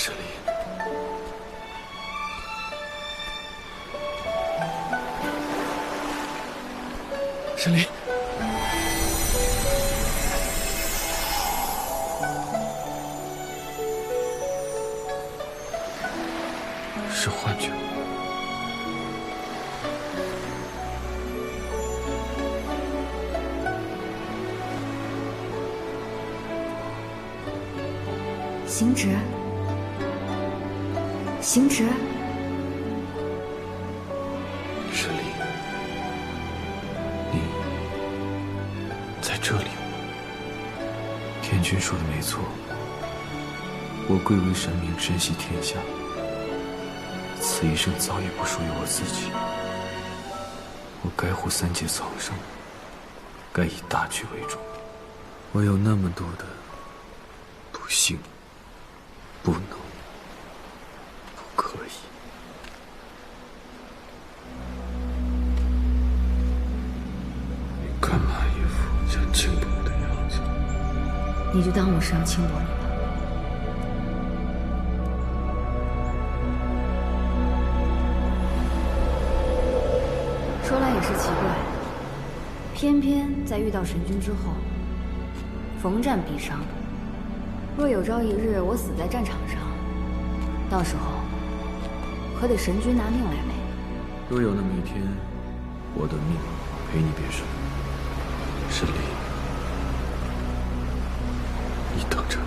是离。是离。是幻觉。行止，行止。是离，你在这里。天君说的没错，我贵为神明，身系天下。此一生早已不属于我自己，我该护三界苍生，该以大局为重。我有那么多的不幸、不能、不可以。你干嘛一副想轻薄我的样子？你就当我是要轻薄你吧。说来也是奇怪，偏偏在遇到神君之后，逢战必伤。若有朝一日我死在战场上，到时候可得神君拿命来没？若有那么一天，我的命陪你变神，是离，你等着。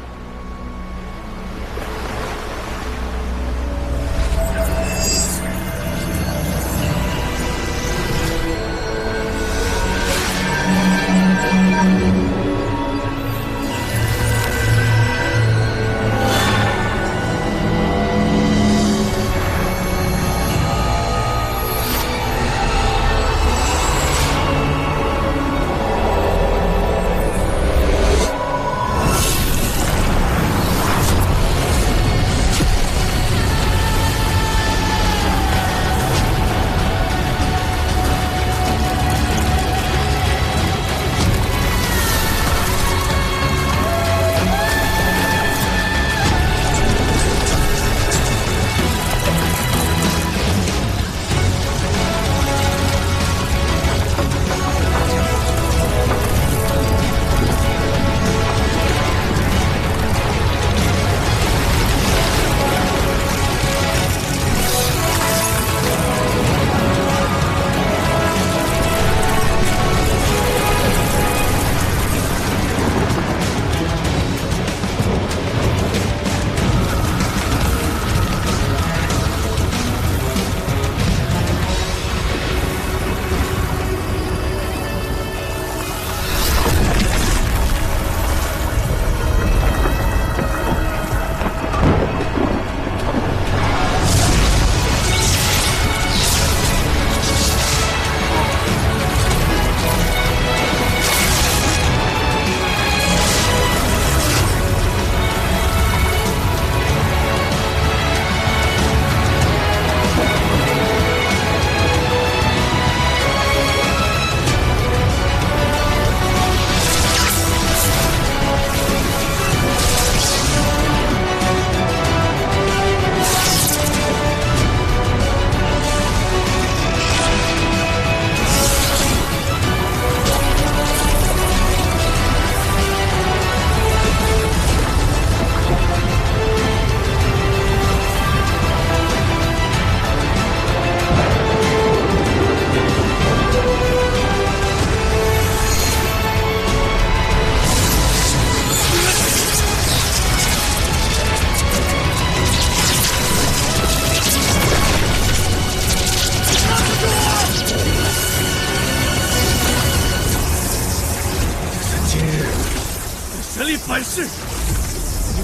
反噬，一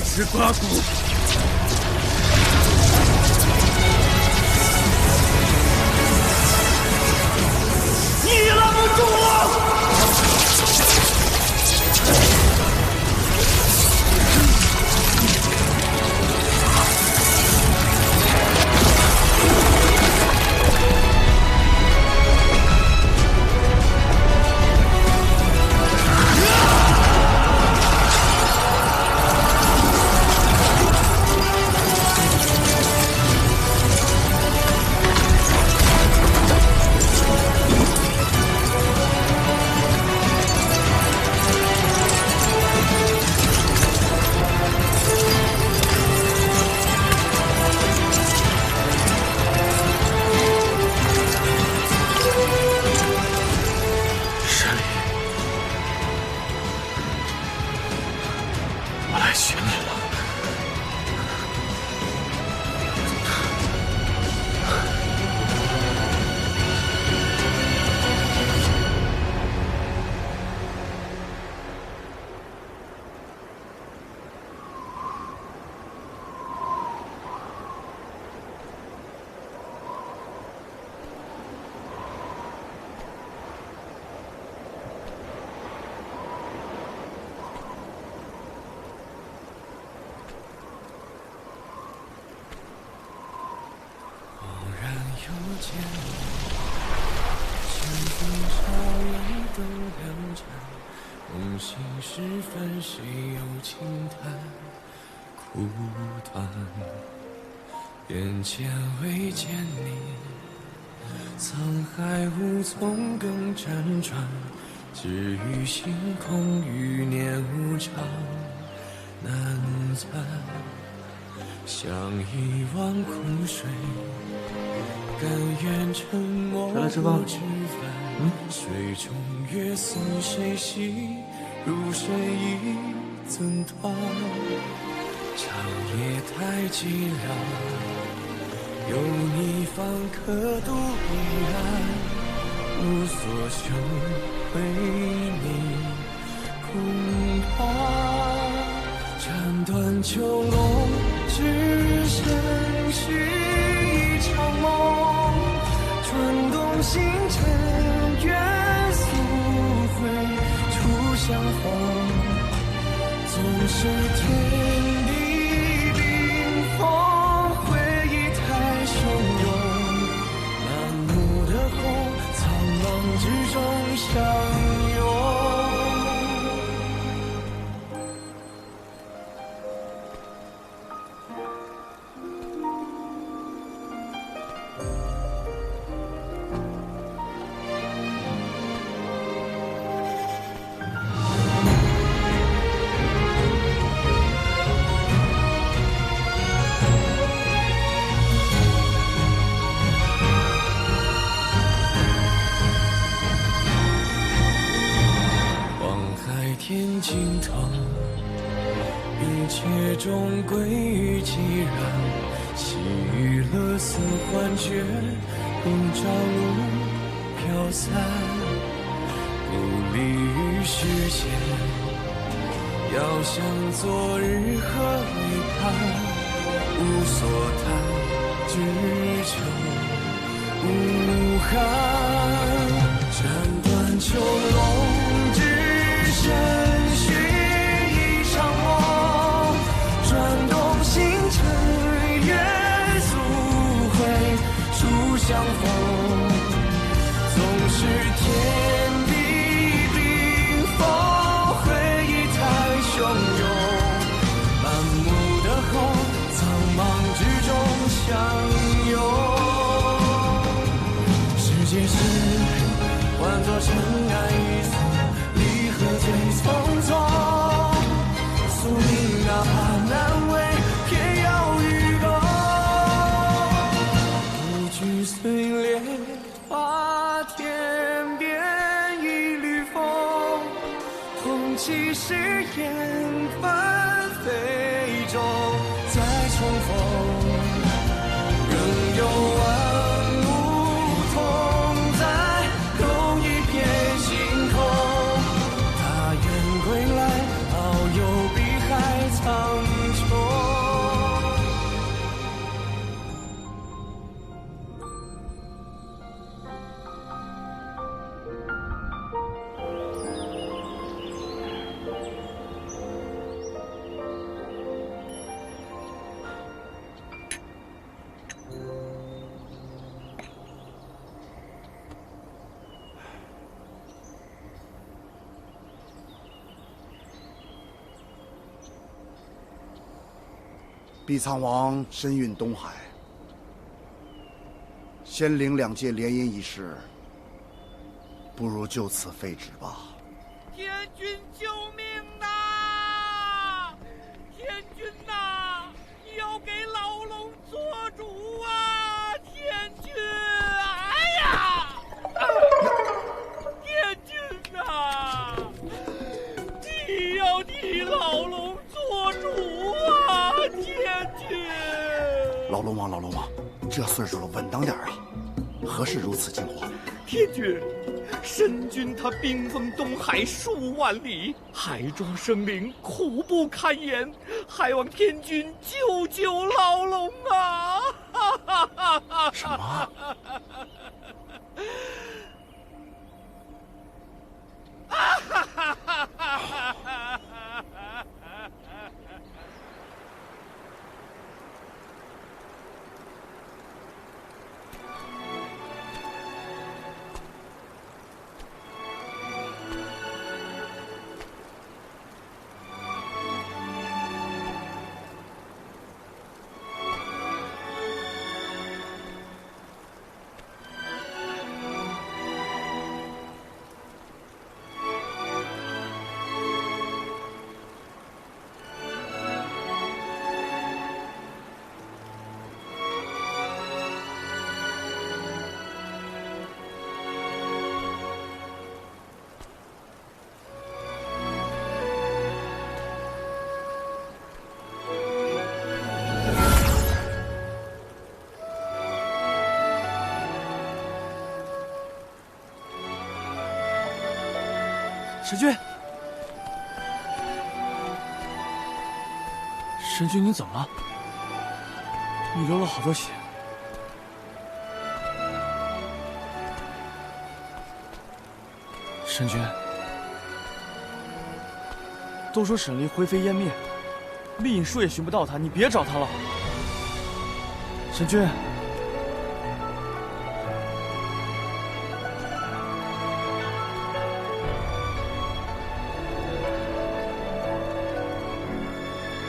石刮骨。你拦不住我！选你了。又见你，相逢朝阳灯亮着，梦醒时分，谁又轻叹苦短？眼前未见你，沧海无从更辗转，只余星空余年无常难暂，像一汪苦水。甘愿沉默不知返，水中月似谁系，如谁已怎断？长夜太寂寥，有你方可度彼岸，无所求，为你空盼。斩断囚笼，只剩续一场梦，转动星辰，愿速回初相逢。纵使天地冰封，回忆太汹涌，满目的红，苍茫之中相拥。天尽头，一切终归于寂然，细雨勒丝幻觉，如朝露飘散，不离于世间，遥想昨日何为盼，无所谈，只求无憾，斩断囚笼，深续一场梦，转动星辰，月速回初相逢。纵使天地冰封，回忆太汹涌，满目的红，苍茫之中相拥。世界是换作尘埃一丝，最匆匆，宿命哪怕难为，偏要与共。不惧碎裂，怕天边一缕风，痛起誓言纷飞中再重逢，仍有万物同在同一片星空。归来，遨游碧海苍穹。碧苍王身运东海，仙灵两界联姻一事，不如就此废止吧。天君救命呐！天君呐，你要给老龙做主啊！天君，哎呀！天君呐，你要替老龙做主。老龙王，老龙王，这岁数了，稳当点啊！何事如此惊慌？天君，神君他兵锋东海数万里，海庄生灵苦不堪言，还望天君救救老龙啊！什么？神君，神君，你怎么了？你流了好多血。神君，都说沈离灰飞烟灭，丽影术也寻不到他，你别找他了。神君。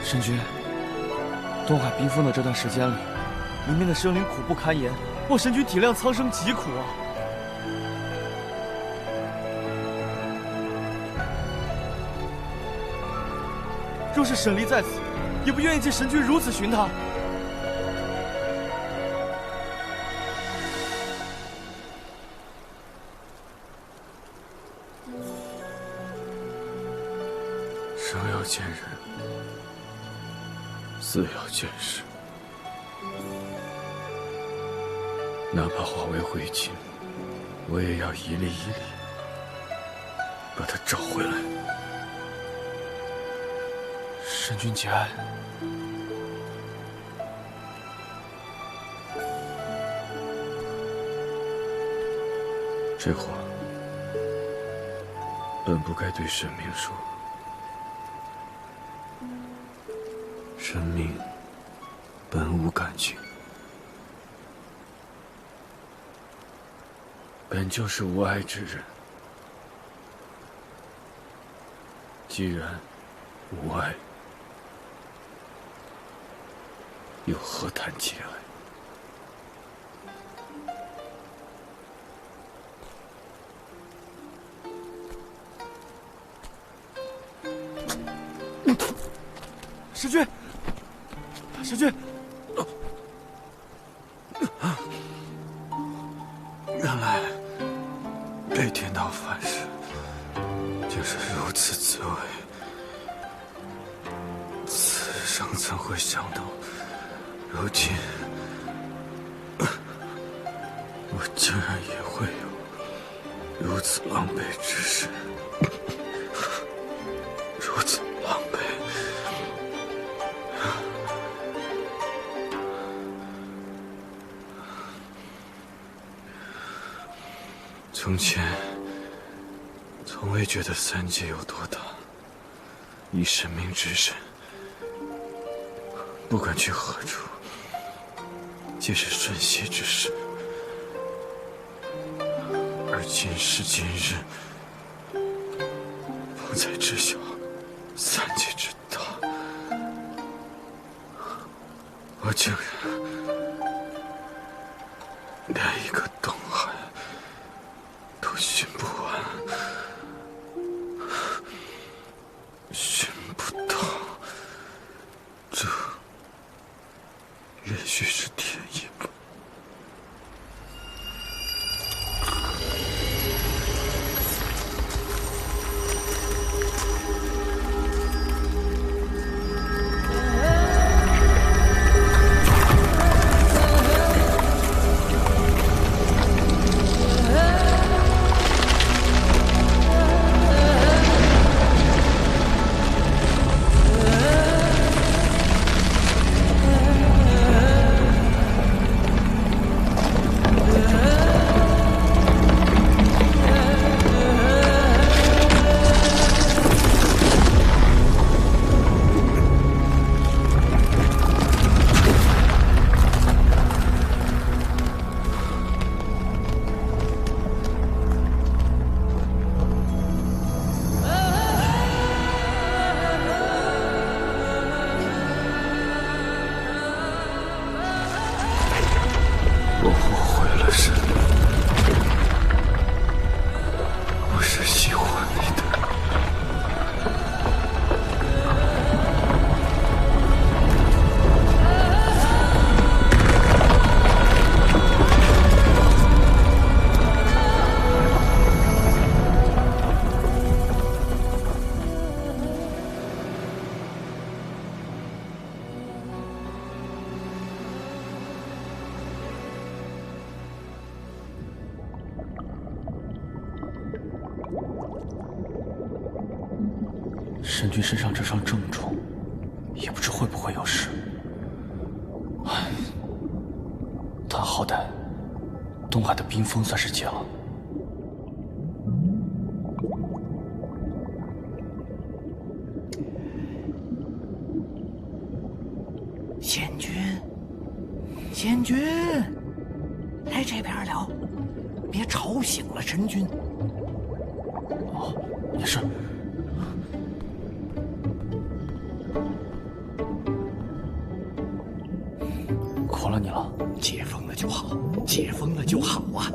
神君，东海冰封的这段时间里，里面的生灵苦不堪言，望神君体谅苍生疾苦啊！若是沈离在此，也不愿意见神君如此寻他。生要见人，死要见尸，哪怕化为灰烬，我也要一粒一粒把他找回来。神君节哀。这话本不该对神明说。神明本无感情，本就是无爱之人。既然无爱，又何谈节哀？神君，神君，原来被天道反噬，竟是如此滋味。此生怎会想到，如今我竟然也会有如此狼狈之事，如此狼狈。从前从未觉得三界有多大，以神明之身，不管去何处，皆是瞬息之事。而今时今日，方才知晓三界之大，我竟然连一个东海都寻不完，寻不到，这也许是天意吧。沈君身上这伤这么重，也不知会不会有事。唉，但好歹东海的冰封算是解了。仙君，仙君，来这边了，别吵醒了神君。哦，也是。苦了你了。解封了就好，解封了就好啊！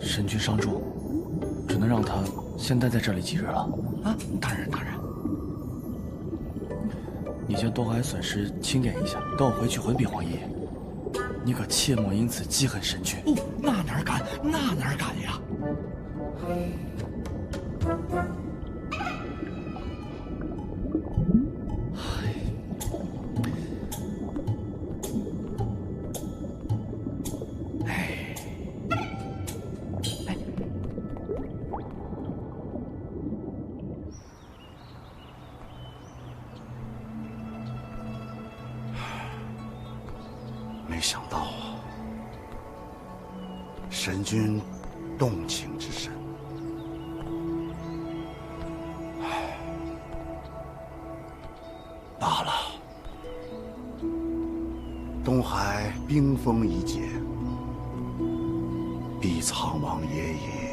神君伤重，只能让他先待在这里几日了。啊，当然当然。你将东海损失清点一下，等我回去回禀皇爷爷。你可切莫因此记恨神君。哦，那哪敢，那哪敢呀！没想到啊，神君动情之深。罢了，东海冰封一解，必苍王爷也。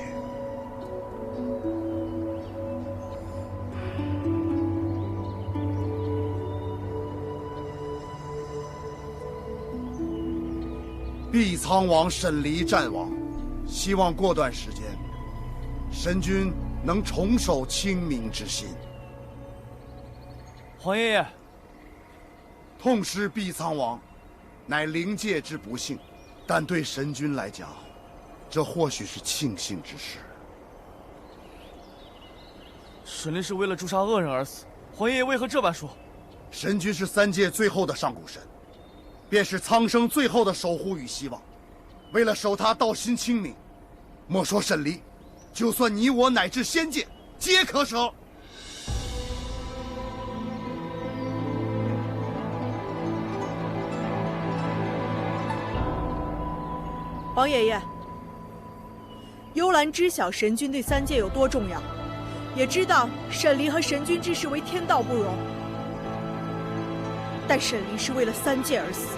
毕苍王沈离战亡，希望过段时间，神君能重守清明之心。皇爷爷，痛失毕苍王，乃灵界之不幸，但对神君来讲，这或许是庆幸之事。沈离是为了诛杀恶人而死，皇爷爷为何这般说？神君是三界最后的上古神，便是苍生最后的守护与希望。为了守他道心清明，莫说沈离，就算你我乃至仙界，皆可舍。皇爷爷，幽兰知晓神君对三界有多重要，也知道沈离和神君之事为天道不容，但沈离是为了三界而死。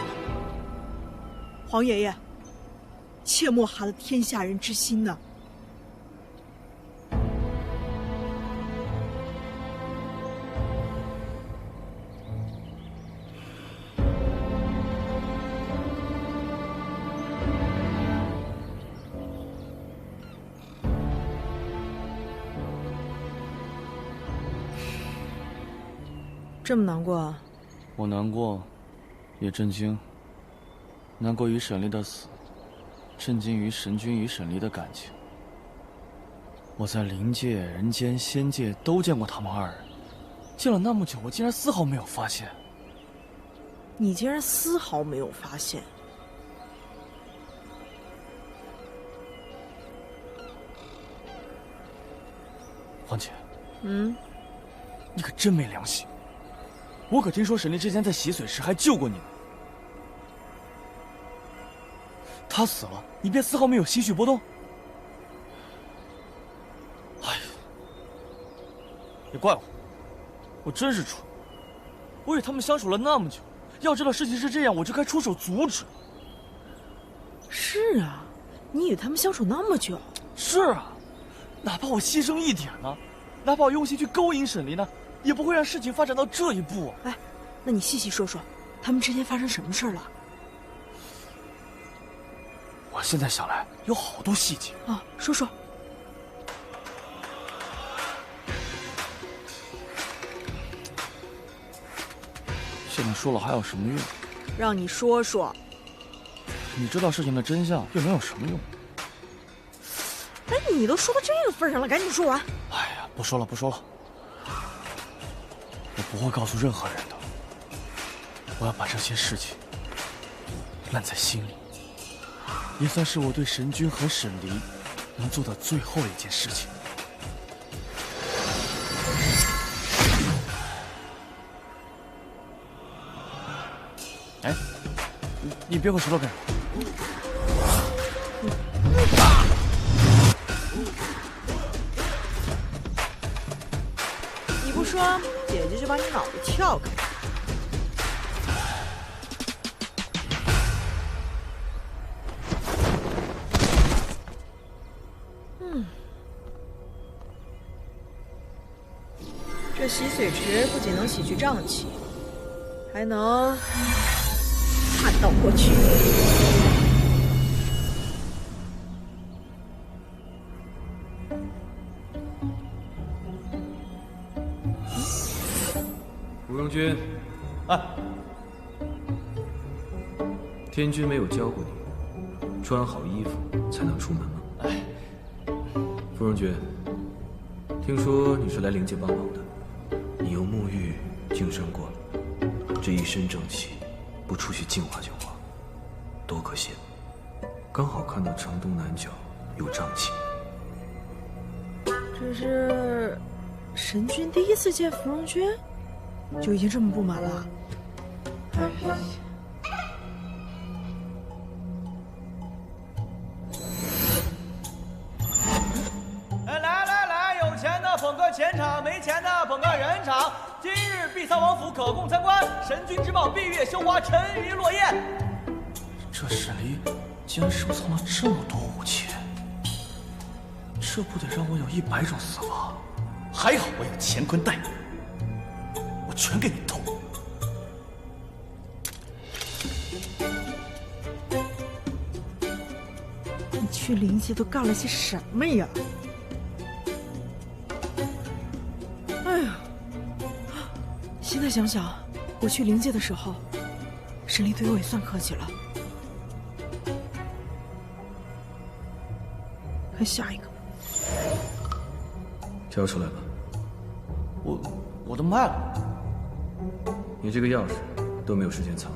皇爷爷，切莫寒了天下人之心呢。这么难过啊？我难过，也震惊。难过于沈离的死，震惊于神君与沈离的感情。我在灵界、人间、仙界都见过他们二人，见了那么久，我竟然丝毫没有发现。你竟然丝毫没有发现？黄姐，你可真没良心！我可听说沈离之前在洗髓时还救过你呢。他死了，你便丝毫没有些许波动？哎呀，也怪我，我真是蠢。我与他们相处了那么久，要知道事情是这样，我就该出手阻止。是啊，你与他们相处那么久。是啊，哪怕我牺牲一点呢，哪怕我用心去勾引沈离呢，也不会让事情发展到这一步啊。哎，那你细细说说，他们之间发生什么事了？我现在想来，有好多细节啊，说说。现在说了还有什么用？让你说说。你知道事情的真相，又能有什么用？哎，你都说到这个份上了，赶紧说完。哎呀，不说了，不说了。我不会告诉任何人的。我要把这些事情烂在心里，也算是我对神君和沈离能做的最后一件事情。哎，你别过石头干啥？你不说，姐姐就把你脑袋撬开。这洗髓池不仅能洗去瘴气，还能看到过去。芙蓉君，啊，天君没有教过你，穿好衣服才能出门吗？哎，芙蓉君，听说你是来灵界帮忙的，你又沐浴净身过，这一身正气，不出去净化净化，多可惜！刚好看到城东南角有瘴气。这是神君第一次见芙蓉君，就已经这么不满了。哎，来，有钱的捧个钱场，没钱的捧个人场。今日碧苍王府可供参观，神君之宝，闭月羞花，沉鱼落雁。这沈离竟然收藏了这么多武器，这不得让我有100种死法？还好我有乾坤袋，我全给你偷。你去灵界都干了些什么呀？哎呀，现在想想，我去灵界的时候，沈离对我也算客气了。看下一个，挑出来吧。我都卖了。你这个钥匙都没有时间藏，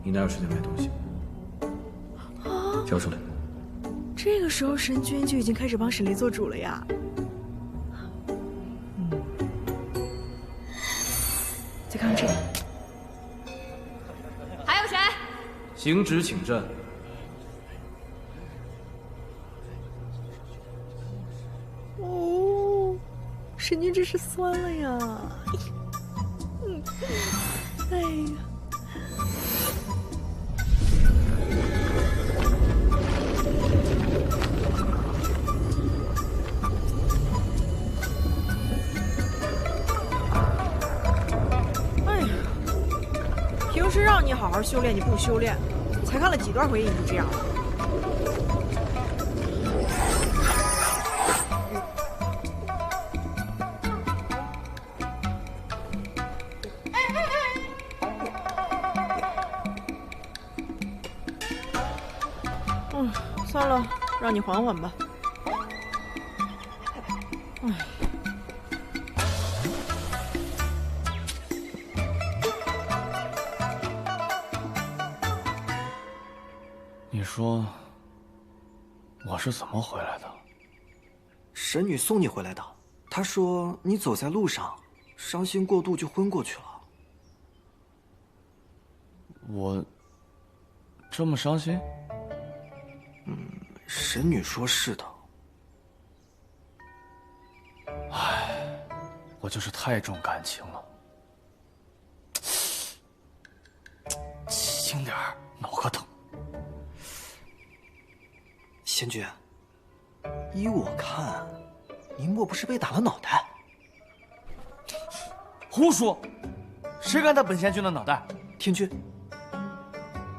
你哪有时间买东西？啊！挑出来。这个时候神君就已经开始帮沈离做主了呀。再看看这个，还有谁？行止请战。哦，神君真是酸了呀！哎呀。平时让你好好修炼，你不修炼，才看了几段回忆你就这样了。算了，让你缓缓吧。哎。你说我是怎么回来的？神女送你回来的。她说你走在路上，伤心过度就昏过去了。我这么伤心？神女说是的。唉，我就是太重感情了。轻点儿，脑壳疼。仙君，依我看，你莫不是被打了脑袋？胡说！谁敢打本仙君的脑袋？天君。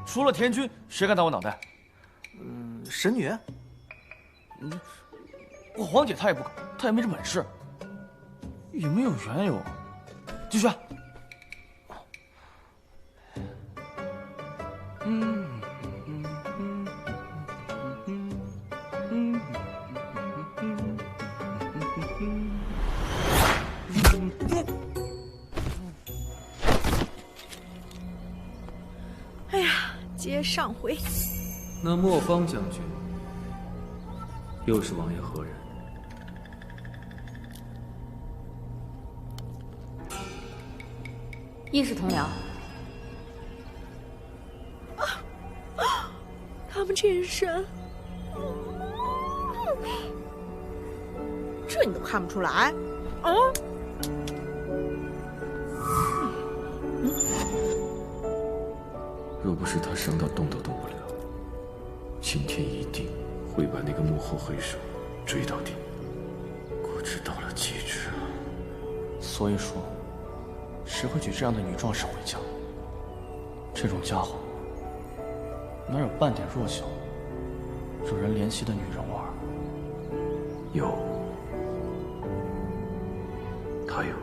除了天君，谁敢打我脑袋？神女。我皇姐她也不敢，她也没这本事。也没有缘由。继续。哎呀，接上回。那莫方将军又是王爷何人？亦是同僚。天神，这你都看不出来？若不是他伤到动都动不了，今天一定会把那个幕后黑手追到底，固执到了极致啊！所以说，谁会娶这样的女壮士回家？这种家伙哪有半点弱小、惹人怜惜的女人味儿？有，他有。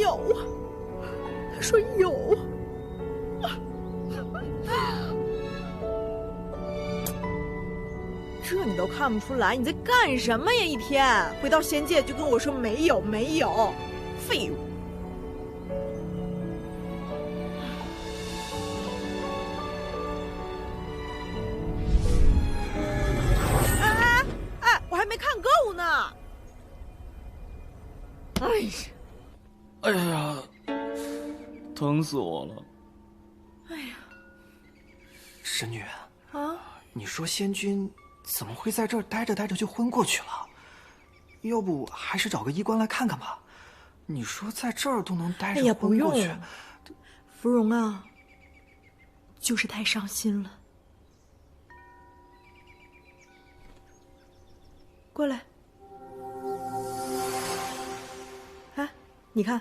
有，他说有。这你都看不出来，你在干什么呀？一天回到仙界就跟我说没有没有，废物！哎，我还没看够呢！哎呀，疼死我了！神女啊，你说仙君怎么会在这儿待着待着就昏过去了？要不还是找个医官来看看吧。你说在这儿都能待着昏过去，芙蓉啊，就是太伤心了。过来，哎，你看，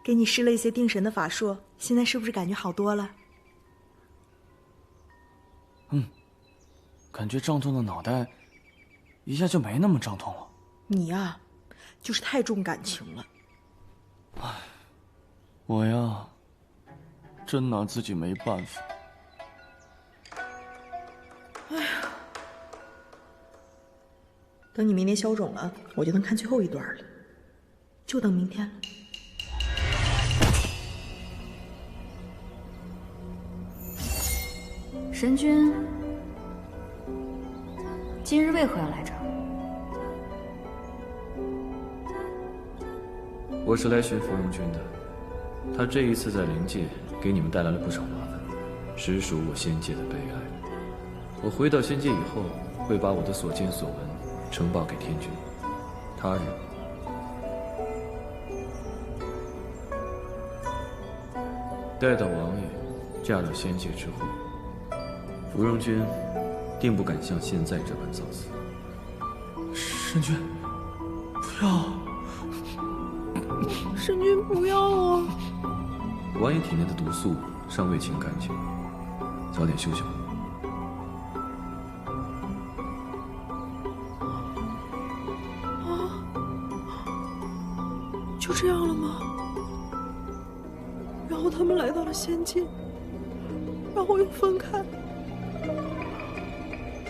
给你施了一些定神的法术，现在是不是感觉好多了？感觉胀痛的脑袋一下就没那么胀痛了。你呀，就是太重感情了。我呀，真拿自己没办法。等你明天消肿了，我就能看最后一段了，就等明天了。神君，今日为何要来这儿？我是来寻芙蓉君的，他这一次在灵界给你们带来了不少麻烦，实属我仙界的悲哀。我回到仙界以后，会把我的所见所闻呈报给天君。他日，待到王爷嫁到仙界之后，芙蓉君定不敢像现在这般造次。神君，不要！神君不要啊！王爷体内的毒素尚未清干净，早点休息吧。就这样了吗？然后他们来到了仙界，然后又分开，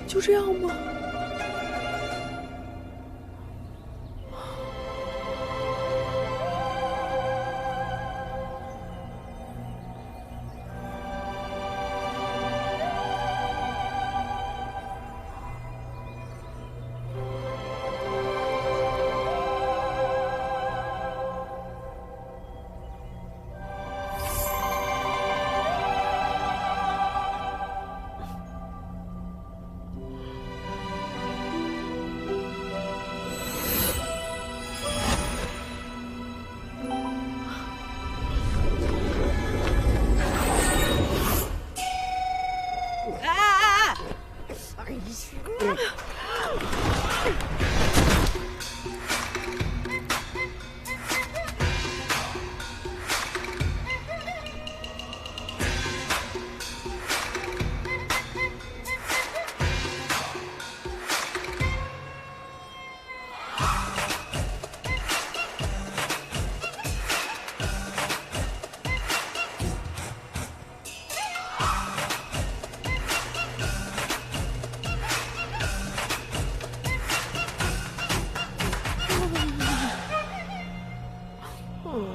就这样吗？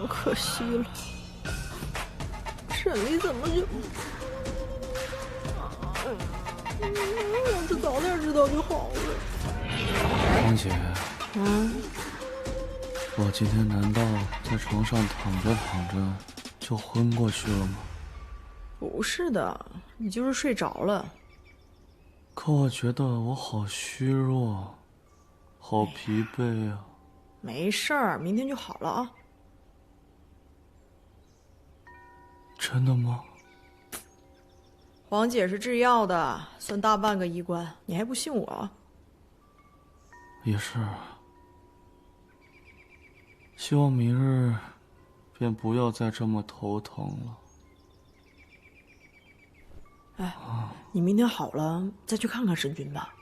可惜了，沈离怎么就……要是早点知道就好了。王姐，我今天难道在床上躺着躺着就昏过去了吗？不是的，你就是睡着了。可我觉得我好虚弱，好疲惫啊。没事儿，明天就好了啊。真的吗？黄姐是制药的，算大半个医官，你还不信我？也是。希望明日便不要再这么头疼了。哎，你明天好了再去看看沈君吧。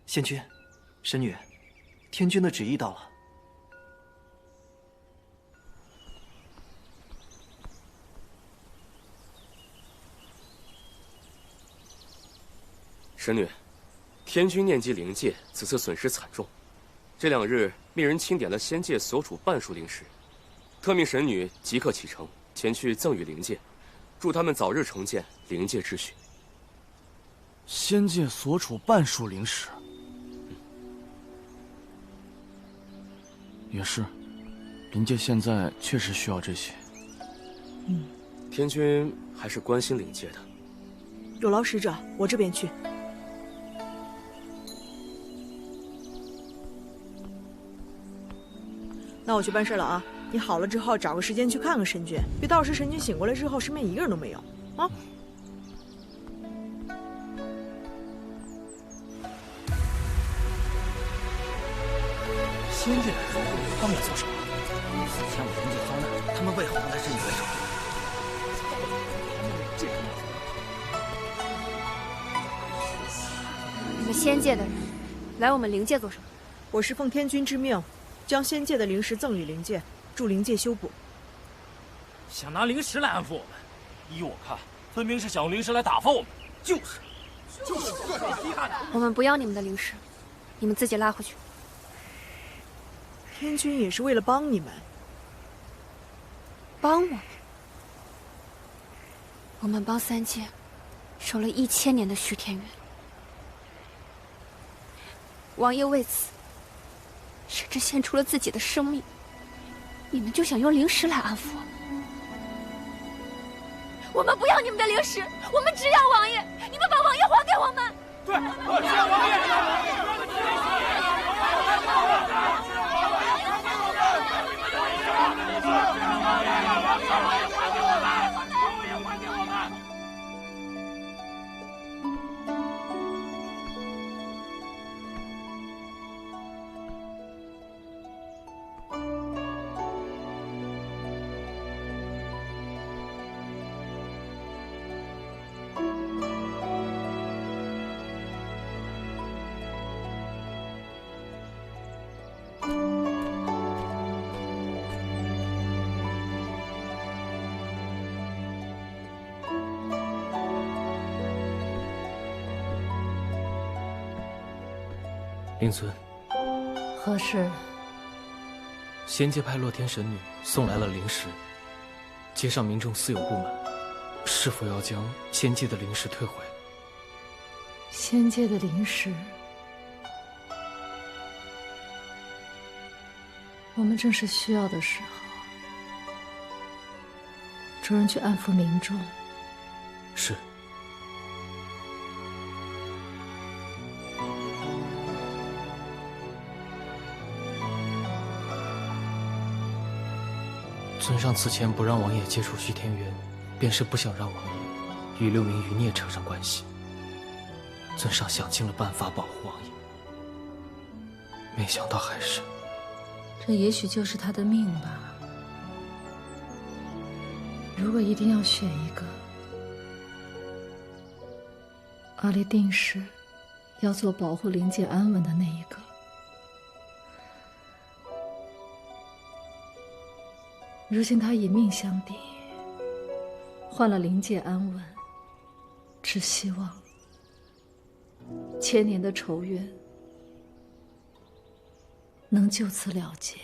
仙君，神女，天君的旨意到了。神女，天君念及灵界，此次损失惨重。这2日，命人清点了仙界所处半数灵石，特命神女即刻启程前去赠予灵界，祝他们早日重建灵界秩序。仙界所处半数灵石，也是，灵界现在确实需要这些。天君还是关心灵界的。有劳使者，我这边去。那我去办事了啊！你好了之后找个时间去看看神君，别到时神君醒过来之后身边一个人都没有啊！仙界的人，他们来做什么？前往灵界遭难，他们为何能在这里为首？你们仙界的人，来我们灵界做什么？我是奉天君之命，将仙界的灵石赠予灵界，助灵界修补。想拿灵石来安抚我们，依我看，分明是想用灵石来打发我们。就是，我们不要你们的灵石，你们自己拉回去。天君也是为了帮你们。帮我们？我们帮三界守了1000年的虚天元，王爷为此甚至献出了自己的生命，你们就想用灵石来安抚我们？我们不要你们的灵石，我们只要王爷，你们把王爷还给我们。对，我只要王爷。令尊，何事？仙界派洛天神女送来了灵石，街上民众似有不满，是否要将仙界的灵石退回？仙界的灵石，我们正是需要的时候。主人去安抚民众。是。尊上此前不让王爷接触虚天元，便是不想让王爷与6名余孽扯上关系。尊上想尽了办法保护王爷，没想到还是……这也许就是他的命吧。如果一定要选一个，阿离定是要做保护灵界安稳的那一个。如今他以命相抵，换了灵界安稳，只希望1000年的仇怨能就此了结。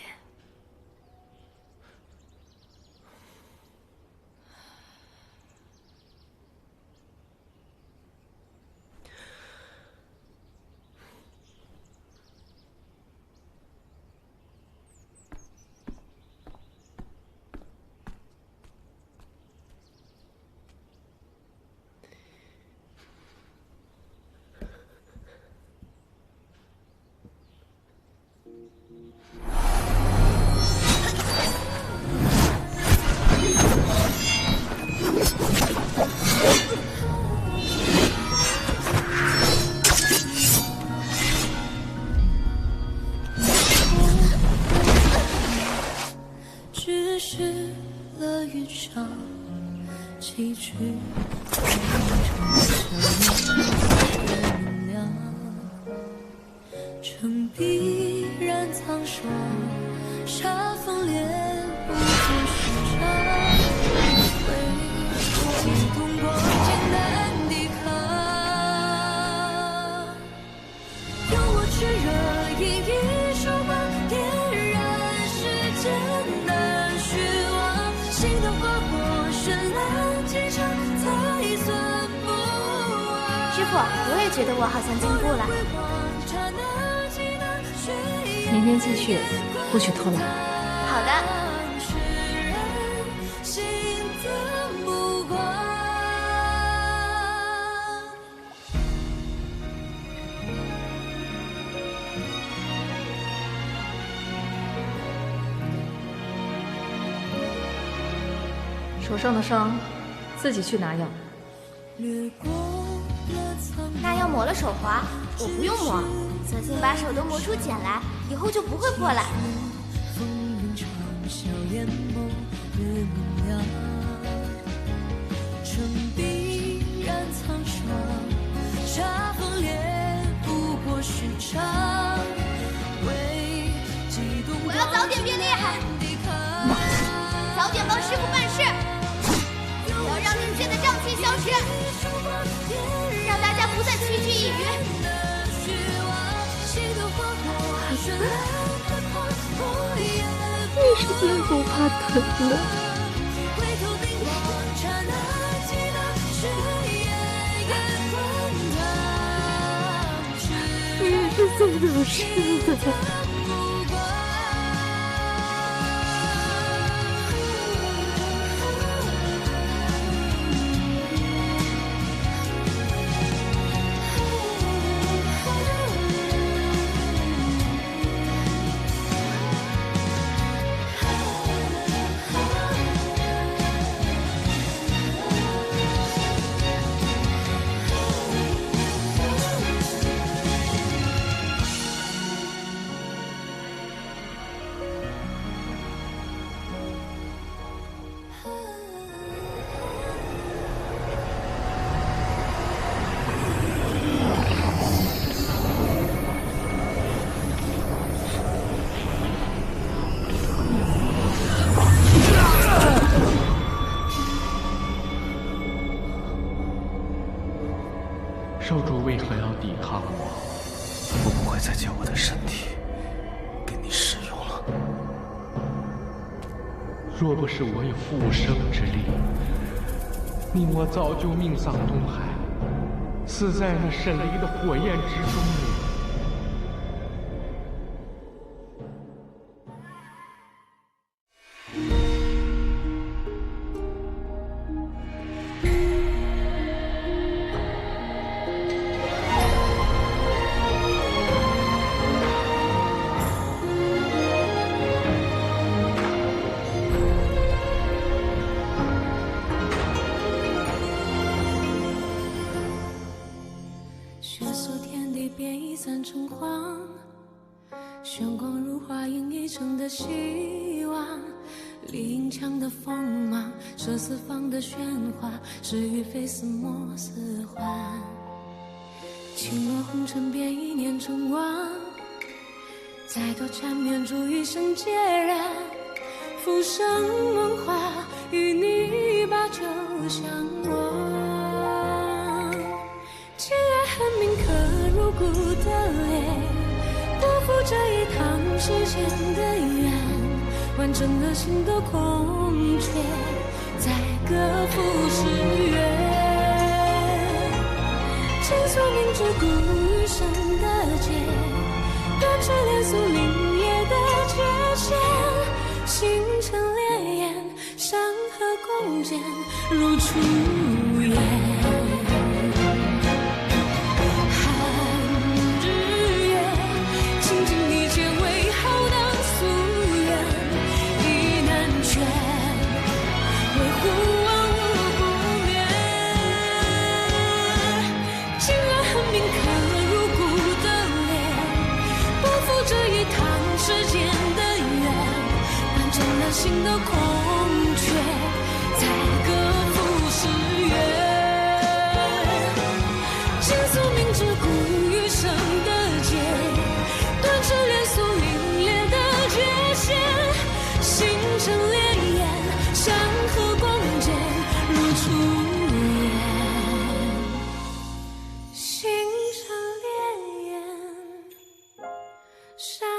失了一场棋局，明亮，城必然苍霜，沙风烈不作时长，为激动过艰难抵抗，用我炽热一一手光点燃世间的虚妄，心的花火绚烂几场才算不忘。师傅，我也觉得我好像进步了。明天继续，不许偷懒。好的。手上的伤，自己去拿药。那要抹了手滑，我不用抹，索性把手都磨出茧来，以后就不会破了。我要早点变厉害，早点帮师傅办事，要让灵界的瘴气消失，让大家不再区区一隅。你是真不怕疼的。你也是最懂事的。少主为何要抵抗我？我不会再将我的身体给你使用了。若不是我有复生之力，你我早就命丧东海，死在那沈离的火焰之中了。玄光如花映一城的希望，林墙的锋芒，射四方的喧哗，是与非似莫似幻。轻落红尘，便一念成王，再多缠绵，助一生孑然。浮生梦话，与你把酒相望。情爱恨铭刻入骨的脸，不负这一趟世间的缘，完整了心的空缺，在各赴十月。轻锁明珠孤余生的劫，断指连诉林野的界限，星辰烈焰，山河共建，如初夜。世间的缘，完整了心的空。山